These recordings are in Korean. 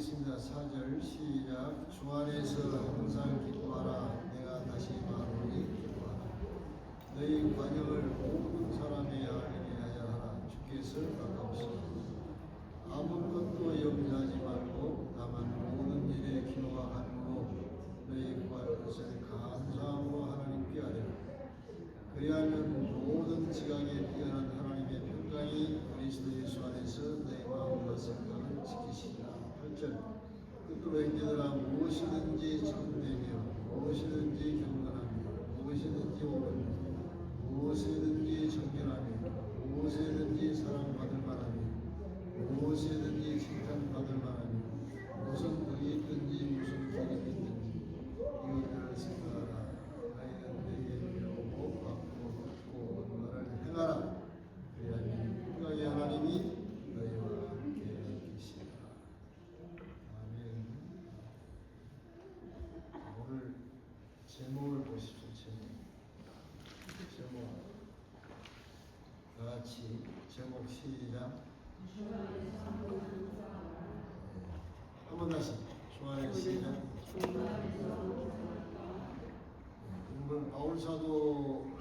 읽겠습니다. 4절 시작. 주 안에서 항상 기뻐하라. 내가 다시 말하노니 기뻐하라. 너희 관역을 모든 사람에 알리게 하여 하라. 주께서 가까우시니 아무것도 염려하지 말고 다만 모든 일에 기도와 간구로 너희 구할 것을 감사함으로 하나님께 아뢰라. 그리하면 모든 지각에 뛰어난 하나님의 평강이 그리스도 예수 안에서 너희 마음과 생각을 지키시리라. 8절 끝으로 형제들아 무엇이든지 참되며 무엇이든지 경건하며 무엇이든지 옳으며 무엇이든지 정결하며 무엇이든지 사랑받을 만하며 무엇이든지 칭찬받을 만하며 무슨 덕이 있든지 무슨 기름이 있든지 이것들을 생각하라. 너희는 내게 배우고 받고 듣고 온 말을 행하라. 그리하면 평강의 하나님이 너희와 함께 계시리라. 아멘. 오늘 제목을 보십시오. 제목 다 같이 제목 시작. 한번 다시 주안의 시작. 오늘 바울 사도가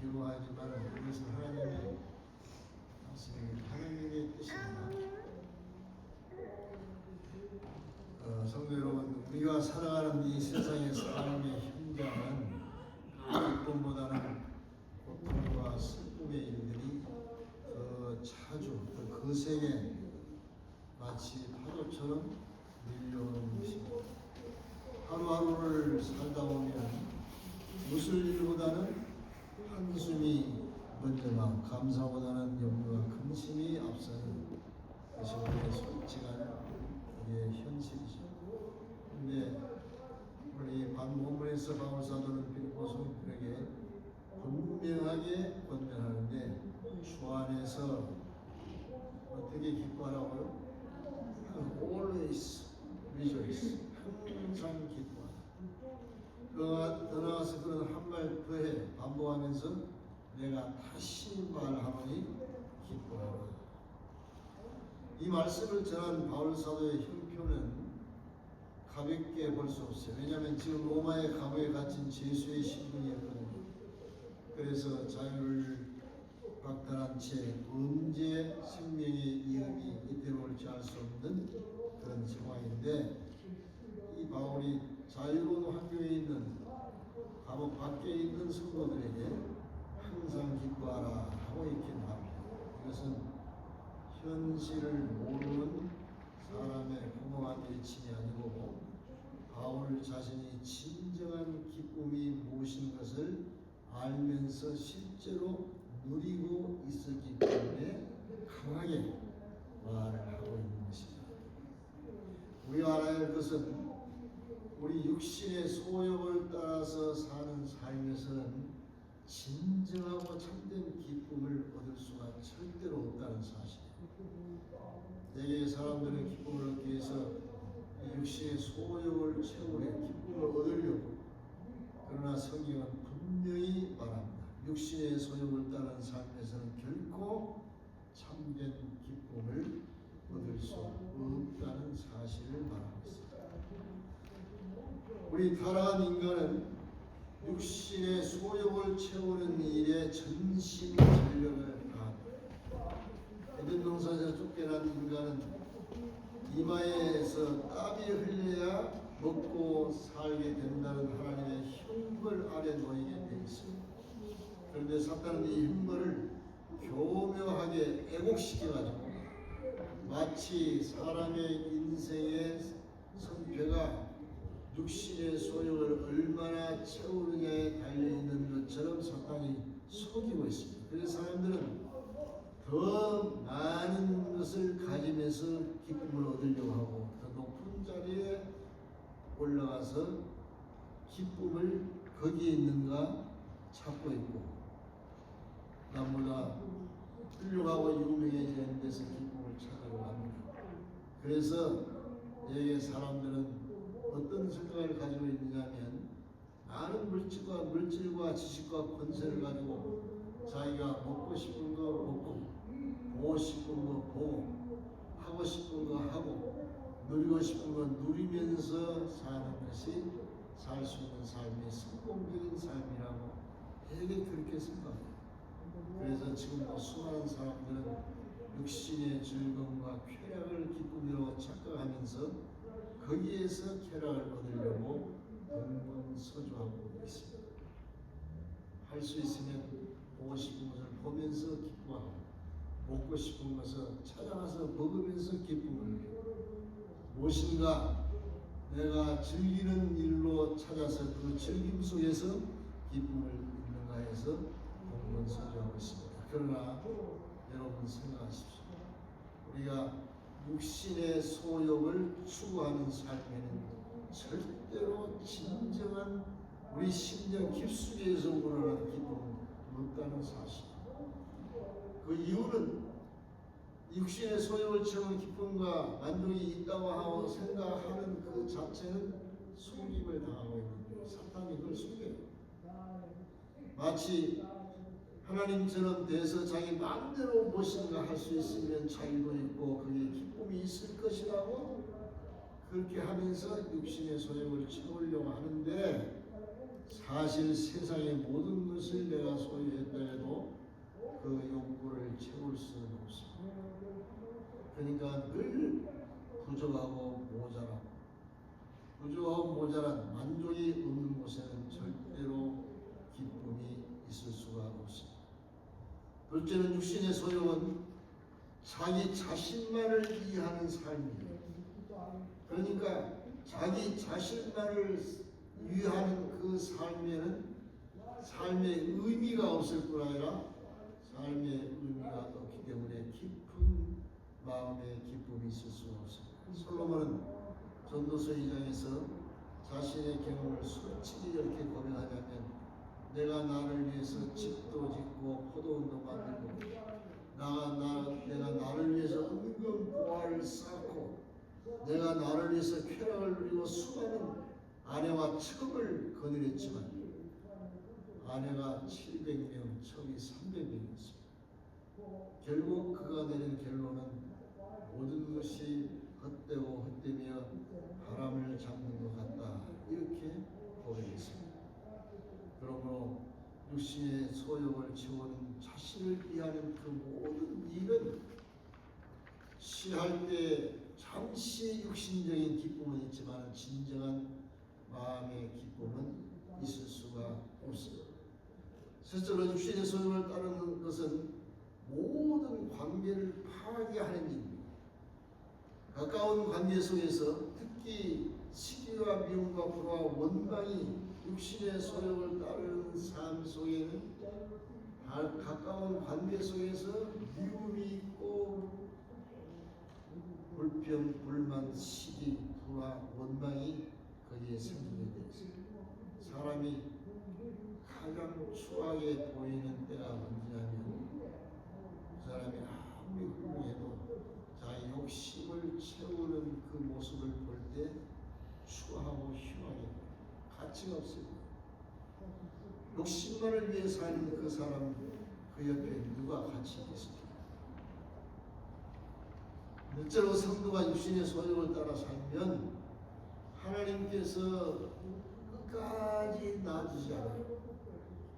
기록하지만 이것은 하나님의 말씀입니다. 하나님의 뜻입니다. 성도 여러분, 우리가 살아가는 이 세상의 삶의 현장은 기쁨보다는 고통과 슬픔의 일들이 더 자주, 더 거세게 마치 파도처럼 밀려오는 것입니다. 하루하루를 살다 보면 웃을 일보다는 한숨이 먼저나 감사보다는 염려와 근심이 앞서는 것이 우리의 솔직한 우리의 현실이죠. 그런데 우리 본문에서 바울 사도는 빌립보 성도들에게 분명하게 권면하는데 주 안에서 어떻게 기뻐하라고요? Always rejoice. 항상 기뻐하라. 더 나아가서 그런 한 말 더해 반복하면서 내가 다시 말하노니 기뻐하라. 이 말씀을 전한 바울 사도의 형편은 가볍게 볼 수 없어요. 왜냐하면 지금 로마의 감옥에 갇힌 죄수의 신분이었거든요. 그래서 자유를 박탈한 채 언제 생명의 위험이 잇대올지 알 수 없는 그런 상황인데, 이 바울이 자유로운 환경에 있는 감옥 밖에 있는 성도들에게 항상 기뻐하라 하고 이렇게 말합니다. 이것은 현실을 모르는 사람의 공허한 외침이 아니고 바울 자신이 진정한 기쁨이 무엇인 것을 알면서 실제로 누리고 있었기 때문에 강하게 말을 하고 있는 것입니다. 우리가 알아야 할 것은 우리 육신의 소욕을 따라서 사는 삶에서는 진정하고 참된 기쁨을 얻을 수가 절대로 없다는 사실이에요. 대개 사람들은 기쁨을 얻기 위해서 육신의 소욕을 채우려 기쁨을 얻으려고, 그러나 성경은 분명히 말합니다. 육신의 소욕을 따르는 삶에서는 결코 참된 기쁨을 얻을 수 없다는 사실을 말하고 있습니다. 우리 타락한 인간은 육신의 소욕을 채우는 일에 전심 전력을 다합니다. 에덴 동산에서 쫓겨난 인간은 이마에서 땀이 흘려야 먹고 살게 된다는 하나님의 형벌 아래 놓이게 되어 있습니다. 그런데 사탄은 이 형벌을 교묘하게 애곡시켜가지고 마치 사람의 인생의 성패가 육신의 소욕을 얼마나 채우느냐에 달려있는 것처럼 사탄이 속이고 있습니다. 그래서 사람들은 더 많은 것을 가지면서 기쁨을 얻으려고 하고 더 높은 자리에 올라가서 기쁨을 거기에 있는가 찾고 있고, 남보다 훌륭하고 유명해지는 데서 기쁨을 찾으려고 합니다. 그래서 여기에 사람들은 어떤 생각을 가지고 있느냐면 많은 물질과 지식과 권세를 가지고 자기가 먹고 싶은 거 먹고 보고 싶은 거 보고 하고 싶은 거 하고 누리고 싶은 건 누리면서 사는 것이 살 수 있는 삶이 성공적인 삶이라고 되게 그렇게 생각해요. 그래서 지금도 수많은 사람들은 육신의 즐거움과 쾌락을 기쁨으로 착각하면서 거기에서 쾌락을 얻으려고 동분서주하고 있습니다. 할 수 있으면 보고 싶은 것을 보면서 기뻐하고 먹고 싶은 것을 찾아가서 먹으면서 기쁨을 느끼고 무엇인가 내가 즐기는 일로 찾아서 그 즐김 속에서 기쁨을 잊는가 해서 동분서주하고 있습니다. 그러나 여러분 생각하십시오. 우리가 육신의 소욕을 추구하는 삶에는 절대로 진정한 우리 심령 깊숙이에서 우러나는 기쁨은 없다는 사실. 그 이유는 육신의 소욕을 채우는 기쁨과 만족이 있다고 하고 생각하는 그 자체는 속임을 당하고 있는 거예요. 사탄이 그걸 속여요. 마치 하나님처럼 돼서 자기 마음대로 무엇인가 할 수 있으면 자유도 있고 거기에 기쁨이 있을 것이라고 그렇게 하면서 육신의 소욕을 채우려고 하는데 사실 세상의 모든 것을 내가 소유했다 해도 그 욕구를 채울 수는 없습니다. 그러니까 늘 부족하고 모자란 만족이 없는 곳에는 절대로 기쁨이 있을 수가 없습니다. 둘째는 육신의 소욕은 자기 자신만을 위하는 삶이에요. 그러니까 자기 자신만을 위하는 그 삶에는 삶의 의미가 없을 뿐 아니라 삶의 의미가 없기 때문에 깊은 마음의 기쁨이 있을 수가 없습니다. 솔로몬은 전도서 2장에서 자신의 경험을 솔직히 이렇게 고백하자면 내가 나를 위해서 집도 짓고 포도원도 만들고 내가 나를 위해서 은근 보화를 쌓고 내가 나를 위해서 쾌락을 누리고 수많은 아내와 첩을 거느렸지만 아내가 700명, 첩이 300명이었습니다. 결국 그가 내린 결론은 모든 것이 헛되고 헛되며 바람을 잡는 것 같다 이렇게 고백했습니다. 그러므로 육신의 소욕을 채우는 자신을 위하는 그 모든 일은 시할 때 잠시 육신적인 기쁨은 있지만 진정한 마음의 기쁨은 있을 수가 없습니다. 실제로 육신의 소욕을 따르는 것은 모든 관계를 파괴하는 일입니다. 가까운 관계 속에서 특히 시기와 미움과 불화와 원망이 육신의 소욕을 따르는 삶 속에는 가까운 관계 속에서 미움이 있고 불평, 불만, 시기, 불화, 원망이 거기에 생기게 되었습니다. 사람이 가장 추하게 보이는 때가 언제냐면 그 사람이 아무리 훌륭해도 자기 욕심을 채우는 그 모습을 볼 때 추하고 흉하게 가치가 없습니다. 욕심만을 위해 사는 그 사람 그 옆에 누가 같이 있겠습니까? 실제로 성도가 육신의 소욕을 따라 살면 하나님께서 끝까지 놔두지 않아요.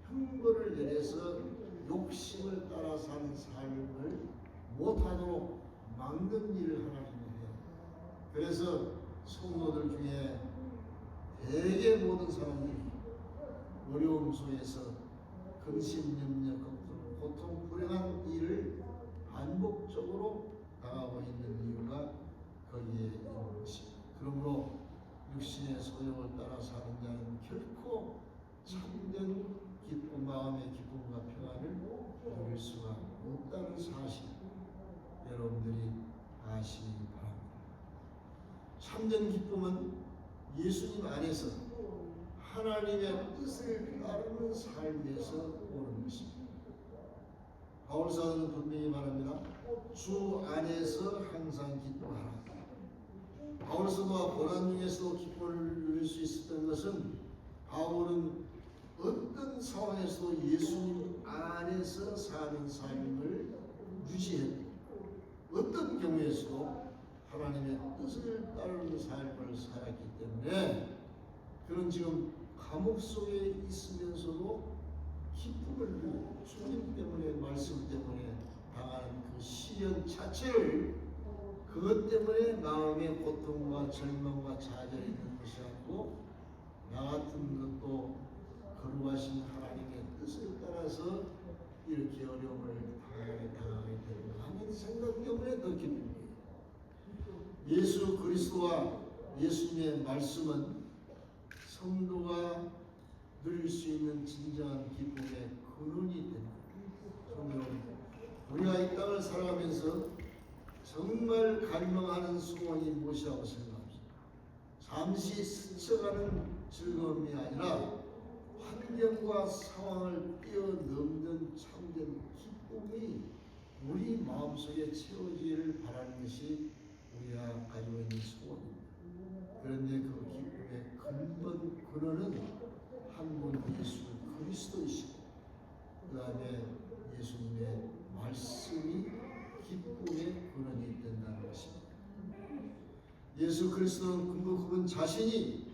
형벌을 내려서 욕심을 따라 사는 삶을 못하도록 막는 일을 하나님이 해요. 그래서 성도들 중에 대개 모든 사람들이 어려움 속에서 근심염려, 걱정, 고통, 불행한 일을 반복적으로 당하고 있는 이유가 거기에 있는 것입니다. 그러므로 육신의 소욕을 따라 사는 자는 결코 참된 기쁨, 마음의 기쁨과 평안을 누릴 수가 없다는 사실 여러분들이 아시기 바랍니다. 참된 기쁨은 예수님 안에서 하나님의 뜻을 따르는 삶에서 오는 것입니다. 바울 사도는 분명히 말합니다. 주 안에서 항상 기뻐하라. 바울 사도와 고난 중에서도 기쁨을 누릴 수 있었던 것은 바울은 어떤 상황에서도 예수님 안에서 사는 삶을 유지했고 어떤 경우에서도 하나님의 뜻을 따르는 삶을 살았기 때문에 그는 지금 감옥 속에 있으면서도 기쁨을 주님 때문에 말씀 때문에 당하는 그 시련 자체를 그것 때문에 마음의 고통과 절망과 좌절이 있는 것이 아니고 나 같은 것도 거룩하신 하나님의 뜻을 따라서 이렇게 어려움을 당하게 되는 하나님의 생각 때문에 더 기쁩니다. 예수 그리스도와 예수님의 말씀은 성도가 누릴 수 있는 진정한 기쁨의 근원이 됩니다. 여러분, 우리가 이 땅을 살아가면서 정말 갈망하는 소원이 무엇이라고 생각합니까? 잠시 스쳐가는 즐거움이 아니라 환경과 상황을 뛰어넘는 참된 기쁨이 우리 마음속에 채워지기를 바라는 것이 우리가 가지고 있는 소원입니다. 그런데 그 기쁨의 근원은 한 분 예수 그리스도이시고 그 다음에 예수님의 말씀이 기쁨의 근원이 된다는 것입니다. 예수 그리스도는 그분 자신이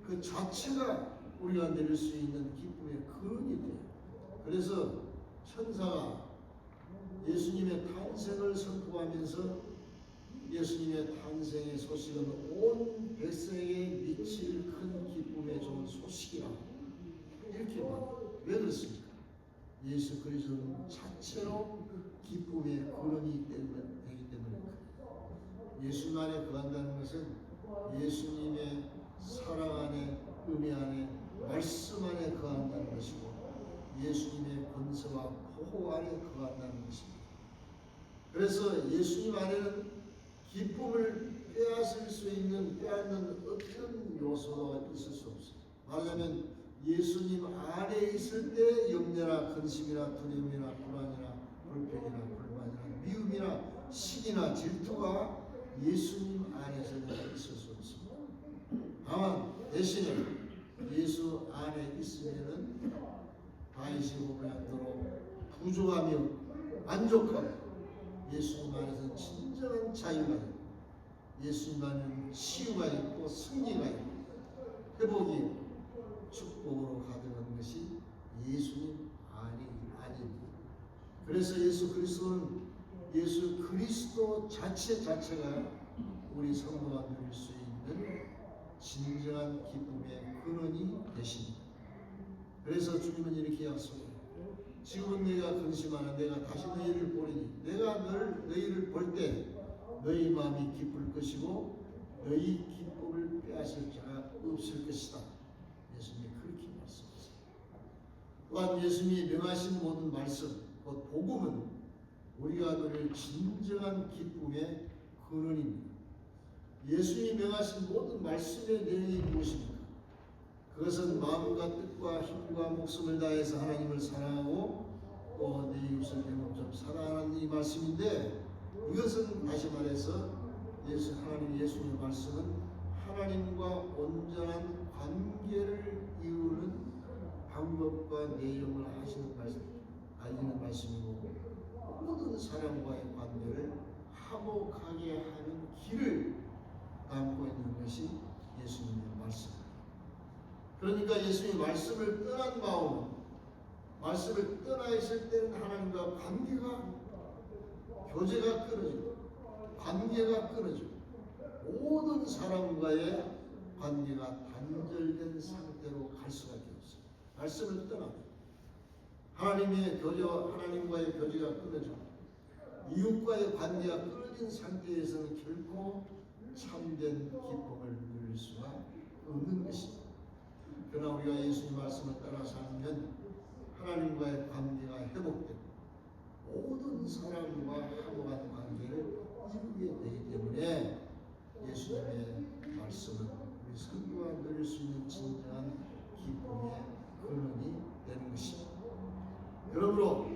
그 자체가 우리가 누릴 수 있는 기쁨의 근원이 돼요. 그래서 천사가 예수님의 탄생을 선포하면서 예수님의 탄생의 소식은 온 백성에게 미칠 큰 기쁨의 좋은 소식이라 이렇게 말해요. 왜 그렇습니까? 예수 그리스도는 자체로 기쁨의 근원이 되기 때문에 예수님 안에 거한다는 것은 예수님의 사랑 안에 은혜 안에 말씀 안에 거한다는 것이고 예수님의 권세와 보호 안에 거한다는 것입니다. 그래서 예수님 안에는 기쁨을 빼앗을 수 있는 빼앗는 어떤 요소가 있을 수 없어요. 말하자면 예수님 안에 있을 때 염려나 근심이나 두려움이나 불안이나 불평이나 불만이나 미움이나 시기나 질투가 예수님 안에서는 있을 수 없습니다. 다만 대신에 예수 안에 있으면은 다윗이 고백하도록 부족하며 만족하고 예수님 안에서는 진정한 자유가 있고 예수님 안에는 치유가 있고 승리가 있고 회복이 있고 축복으로 가득한 것이 예수님 안입니다. 그래서 예수 그리스도는 예수 그리스도 자체가 우리 성도가 누릴 수 있는 진정한 기쁨의 근원이 되십니다. 그래서 주님은 이렇게 약속해요. 지금은 내가 근심하는 내가 다시 너희를 보리니 내가 너희를 볼 때 너희 마음이 기쁠 것이고 너희 기쁨을 빼앗을 자가 없을 것이다. 예수님이 그렇게 말씀하세요. 또한 예수님이 명하신 모든 말씀, 곧 복음은 우리가 누릴 진정한 기쁨의 근원입니다. 예수님이 명하신 모든 말씀의 내용이 무엇입니까? 그것은 마음과 뜻과 힘과 목숨을 다해서 하나님을 사랑하고 또 내 이웃을 내 몸처럼 사랑하는 이 말씀인데 이것은 다시 말해서 예수님의 말씀은 하나님과 온전한 관계를 이루는 방법과 내용을 알리는 말씀이고 모든 사람과의 관계를 화목하게 하는 길을 담고 있는 것이 예수님의 말씀입니다. 그러니까 예수님의 말씀을 떠난 마음은 말씀을 떠나 있을 때는 하나님과 교제가 끊어지고 관계가 끊어지고 모든 사람과의 관계가 단절된 상태로 갈 수밖에 없어요. 말씀을 떠나면 하나님과의 교제가 끊어지고 이웃과의 관계가 끊어진 상태에서는 결코 참된 기쁨을 누릴 수가 없는 것입니다. 그러나 우리가 예수님 말씀을 따라 살면 하나님과의 관계가 회복되고 모든 사람과 화목한 관계를 이루게 되기 때문에 예수님의 말씀은 우리 성도가 누릴 수 있는 진정한 기쁨의 근원이 되는 것입니다. 그러므로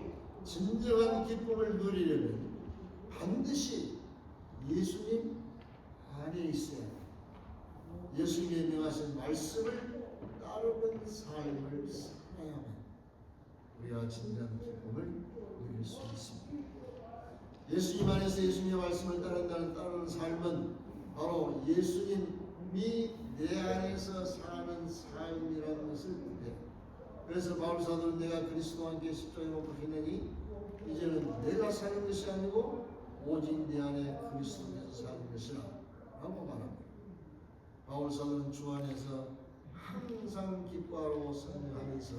진정한 기쁨을 누리려면 반드시 예수님 안에 있어야 합니다. 예수님이 명하신 말씀을 따르는 삶을 살아야만 우리가 진정한 기쁨을 누릴 수 있습니다. 예수님 안에서 예수님의 말씀을 따르는 삶은 바로 예수님이 내 안에서 사는 삶이라는 것을 뜻해요. 그래서 바울 사도는 내가 그리스도와 함께 십자가에 못 박히느니 이제는 내가 사는 것이 아니고 오직 내 안에 그리스도께서 사는 것이라 라고 말합니다. 바울 사도는 주 안에서 항상 기뻐하고 선명하면서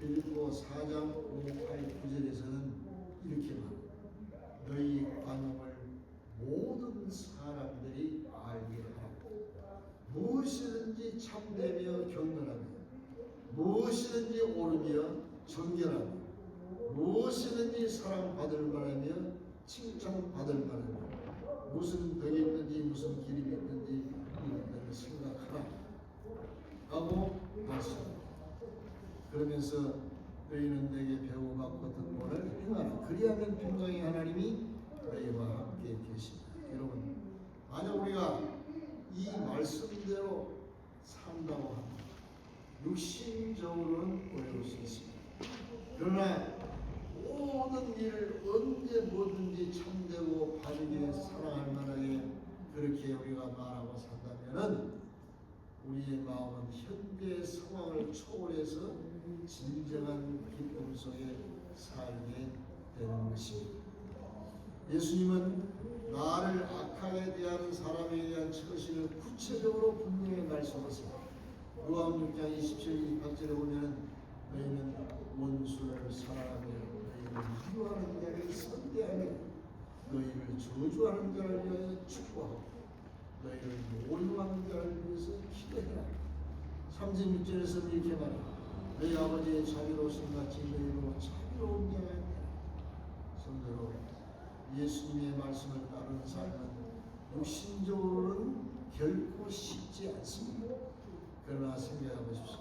빌립보 4장 5, 8, 9절에서는 이렇게 말합니다. 너희 관용을 모든 사람들이 알게 하고 무엇이든지 참되며 경건하며 무엇이든지 옳으며 정결하며 무엇이든지 사랑받을 만하며 칭찬받을 만하며 무슨 덕이 있든지 무슨 기름이 있든지 이것들을 생각하라 하고 말씀합니다. 그러면서 너희는 내게 배워받고 듣는 것을 행하라. 그리하면 평강의 하나님이 너희와 함께 계십니다. 여러분, 만약 우리가 이 말씀대로 산다고 합니다. 육신적으로는 어려울 수 있습니다. 그러나 모든 일을 언제 뭐든지 참되고 바르게 사랑할 만하게 그렇게 우리가 말하고 산다면은 우리의 마음은 현재의 상황을 초월해서 진정한 기쁨 속에 살게 되는 것입니다. 예수님은 나를 악하게 대하는 사람에 대한 처신을 구체적으로 분명히 말씀하십니다. 요한복음 6장 27, 28절에 보면 너희는 원수를 사랑하며 너희를 미워하는 자를 선대하며 너희를 저주하는 자를 위하여 축복하고 너희를 모욕하는 자를 위해서 기도해라. 36절에서 이렇게 말합니다. 너희 아버지의 자비로우신 같이 너희로 자비로운 자가 되라. 성도로 예수님의 말씀을 따르는 삶은 육신적으로는 결코 쉽지 않습니다. 그러나 생각해 보십시오.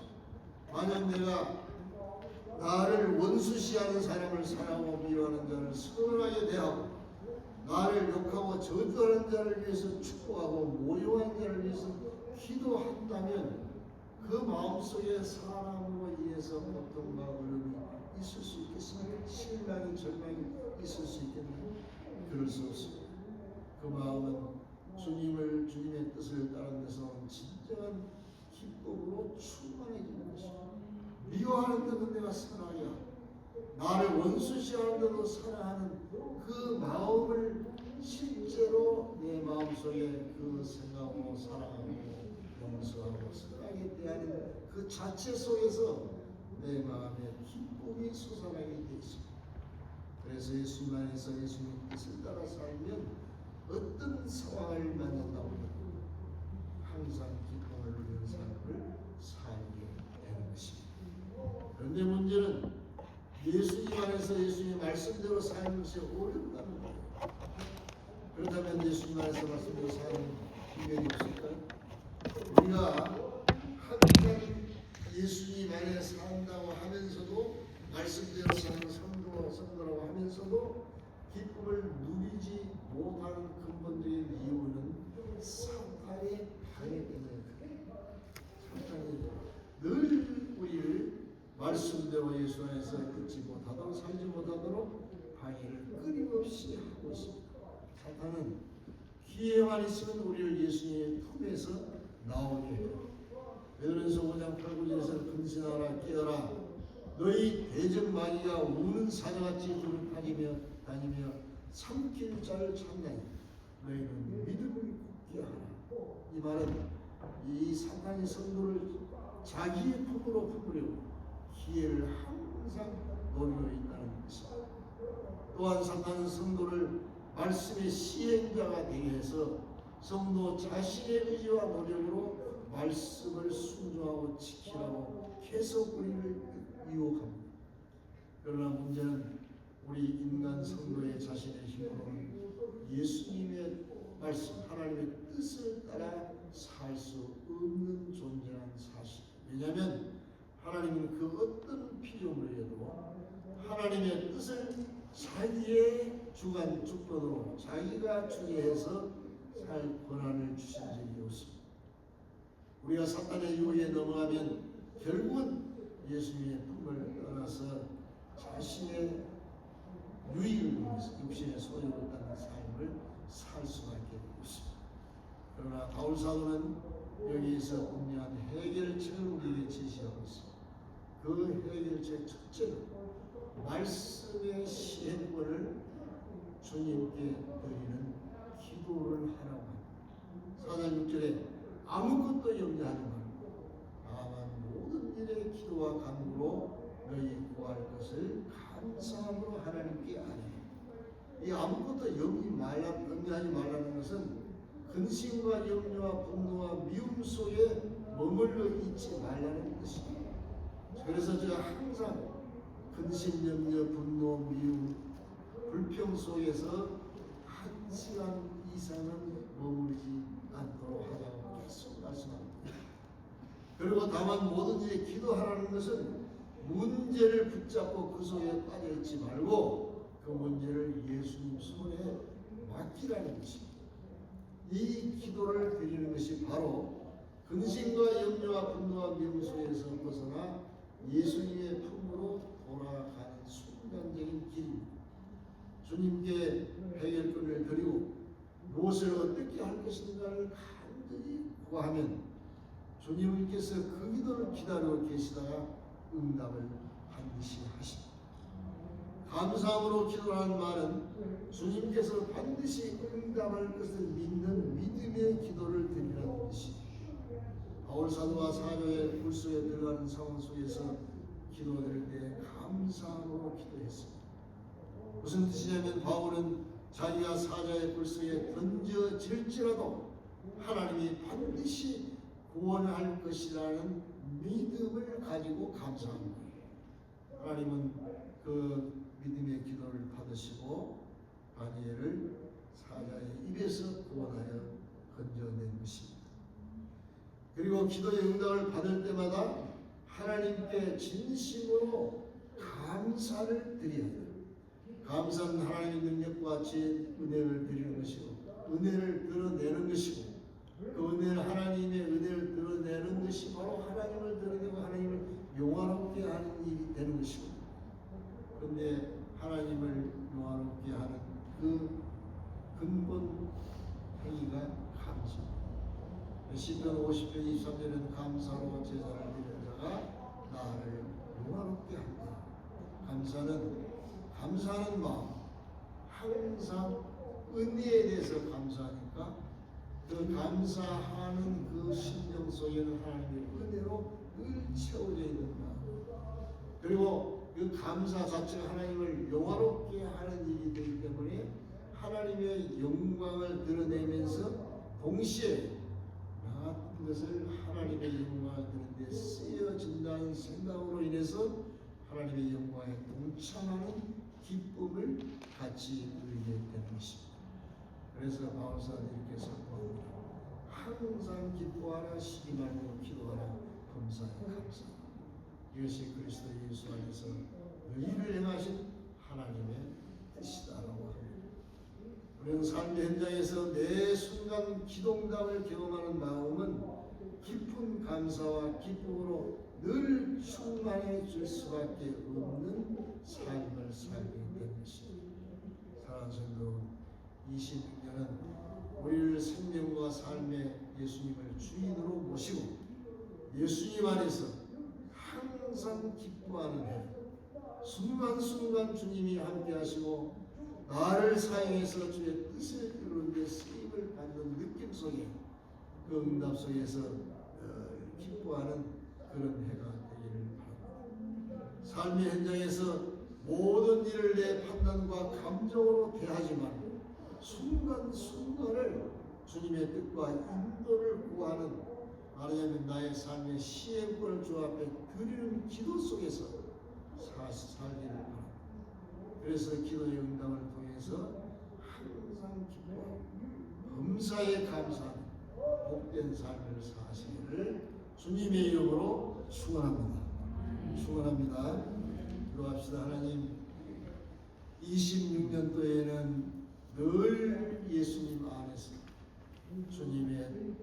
만약 내가 나를 원수시하는 사람을 사랑하고 미워하는 자를 선하게 대하고 나를 욕하고 저주하는 자를 위해서 축복하고 모욕하는 자를 위해서 기도한다면 그 마음속에 사람으로 인해서 고통과 어려움이 있을 수 있겠습니까? 실망이 절망이 있을 수 있겠나요? 그럴 수 없습니다. 그 마음은 주님의 뜻을 따르는 데서 진정한 기쁨으로 충만해지는 것입니다. 미워하는 데도 내가 사랑하게 하고 나를 원수시하는데도 사랑하는 그 마음을 실제로 내 마음속에 그 생각하고 사랑하고 용서하고 선하게 대하는 그 자체 속에서 내 마음에 기쁨이 솟아나게 되어 있습니다. 그래서 예수님 안에서 예수님 뜻을 따라 살면 어떤 상황을 만난다고 해도 항상 기쁨을 누리는 삶을 살게 되는 것입니다. 그런데 문제는 예수님 안에서 예수님의 말씀대로 사는 것이 어렵다는 거예요. 그렇다면 예수님 안에서 말씀대로 사는 비결이 없을까요? 우리가 항상 예수님 안에 산다고 하면서도 말씀대로 사는 성도라고 하면서도 기쁨을 누리지 못하는 근본적인 이유는 사탄의 방해 때문에 사탄이 늘 우리를 말씀대로 예수 안에서 듣지 못하도록 살지 못하도록 방해를 끊임없이 하고 있습니다. 사탄은 기회만 있으면 우리를 예수님의 품에서 나오게 해요. 베드로전서 5장 8, 9절에서 근신하라 깨어라 너희 대적마귀가 우는 사자같이 둘을 다니며 삼킬 자를 찾나니 너희는 믿음을 굳게 하라. 이 말은 이 사탄이 성도를 자기의 품으로 품으려고 기회를 항상 노리고 있다는 것입니다. 또한 사탄은 성도를 말씀의 시행자가 되게 해서 성도 자신의 의지와 노력으로 말씀을 순종하고 지키라고 계속 우리를 유혹합니다. 그러나 문제는 우리 인간 성도의 자신의 힘으로는 예수님의 말씀, 하나님의 뜻을 따라 살 수 없는 존재라는 사실. 왜냐하면 하나님은 그 어떤 피조물에도 하나님의 뜻을 자기의 주권으로 자기가 주재해서 살 권한을 주신 적이 없습니다. 우리가 사탄의 유혹에 넘어가면 결국은 예수님의 품을 떠나서 자신의 유익을 위해서 육신의 소유를 따는 삶을 살 수밖에 없습니다. 그러나 바울 사도는 여기에서 분명한 해결책을 우리에게 제시하고 있습니다. 그 해결책 첫째는 말씀의 시행권을 주님께 드리는 기도를 하라고 합니다. 4장 6절에 아무것도 염려하지 말고 다만 모든 일에 기도와 간구로 너희 구할 것을 감사함으로 하나님께 아뢰라. 이 아무것도 염려하지 말라는 것은 근심과 염려와 분노와 미움 속에 머물러 있지 말라는 것입니다. 그래서 제가 항상 근심, 염려, 분노, 미움, 불평 속에서 1시간 이상은 머무르지 않도록 하라고 계속 말씀합니다. 그리고 다만 모든 일에 기도하라는 것은 문제를 붙잡고 그 속에 빠져있지 말고 그 문제를 예수님 손에 맡기라는 것입니다. 이 기도를 드리는 것이 바로 근심과 염려와 분노와 미움 속에서 벗어나 예수님의 품으로 돌아가는 순간적인 길입니다. 주님께 해결권을 드리고 무엇을 어떻게 할 것인가를 간절히 구하면 주님께서 그 기도를 기다리고 계시다가 응답을 반드시 하십니다. 감사함으로 기도하는 말은 주님께서 반드시 응답할 것을 믿는 믿음의 기도를 드리라는 뜻입니다. 바울 사도와 사도의 불소에 들어가는 상황 속에서 기도드릴 때 감사함으로 기도했습니다. 무슨 뜻이냐면 바울은 자기가 사자의 불소에 던져질지라도 하나님이 반드시 구원할 것이라는 믿음을 가지고 감사합니다. 하나님은 그 믿음의 기도를 받으시고 다니엘을 사자의 입에서 구원하여 건져낸 것입니다. 그리고 기도의 응답을 받을 때마다 하나님께 진심으로 감사를 드려야 해요. 감사는 하나님의 능력과 지혜의 은혜를 드리는 것이고 은혜를 드러내는 것이고 그 은혜를 하나님의 은혜를 드러내는 것이 바로 하나님을 드러내고 하나님을 영화롭게 하는 일이 되는 것이고 그런데 하나님을 영화롭게 하는 그 근본 행위가 감사입니다. 시편 50편 23절에는 감사로 제사를 드리는 자가 나를 영화롭게 한다. 감사하는 마음, 항상 은혜에 대해서 감사하니까 그 감사하는 그 심령 속에는 하나님의 은혜로 늘 채워져 있는 마음. 그리고 그 감사 자체가 하나님을 영화롭게 하는 일이 되기 때문에 하나님의 영광을 드러내면서 동시에 나 같은 것을 하나님의 영광을 드러내는 데 쓰여진다는 생각으로 인해서 하나님의 영광에 동참하는 기쁨을 같이 누리게 되는 것입니다. 그래서 바울사는 이렇게 선포합니다. 항상 기뻐하라, 쉬지 말고 기도하라, 범사에 감사하라. 이것이 그리스도 예수 안에서 의를 행하신 하나님의 뜻이다라고 합니다. 우리는 삶의 현장에서 매 순간 기동감을 경험하는 마음은 깊은 감사와 기쁨으로 늘 충만해질 수밖에 없는 삶을 살게 되는 것입니다. 사랑하는 성도, 26년은 우리를 생명과 삶의 예수님을 주인으로 모시고 예수님 안에서 항상 기뻐하는 해, 순간순간 주님이 함께 하시고 나를 사용해서 주의 뜻을 이루는 데 쓰임을 받는 느낌 속에 그 응답 속에서 기뻐하는 그런 해가 되기를 바랍니다. 삶의 현장에서 모든 일을 내 판단과 감정으로 대하지 말고 순간순간을 주님의 뜻과 인도를 구하는 말하자면 나의 삶의 시행권을 주 앞에 드리는 기도 속에서 살기를 바랍니다. 그래서 기도의 응답을 통해서 항상 기뻐하고 범사에 감사하는 복된 삶을 사시기를 주님의 이름으로 축원합니다. 축원합니다. 기도합시다. 하나님, 26년도에는 늘 예수님 안에서 주님의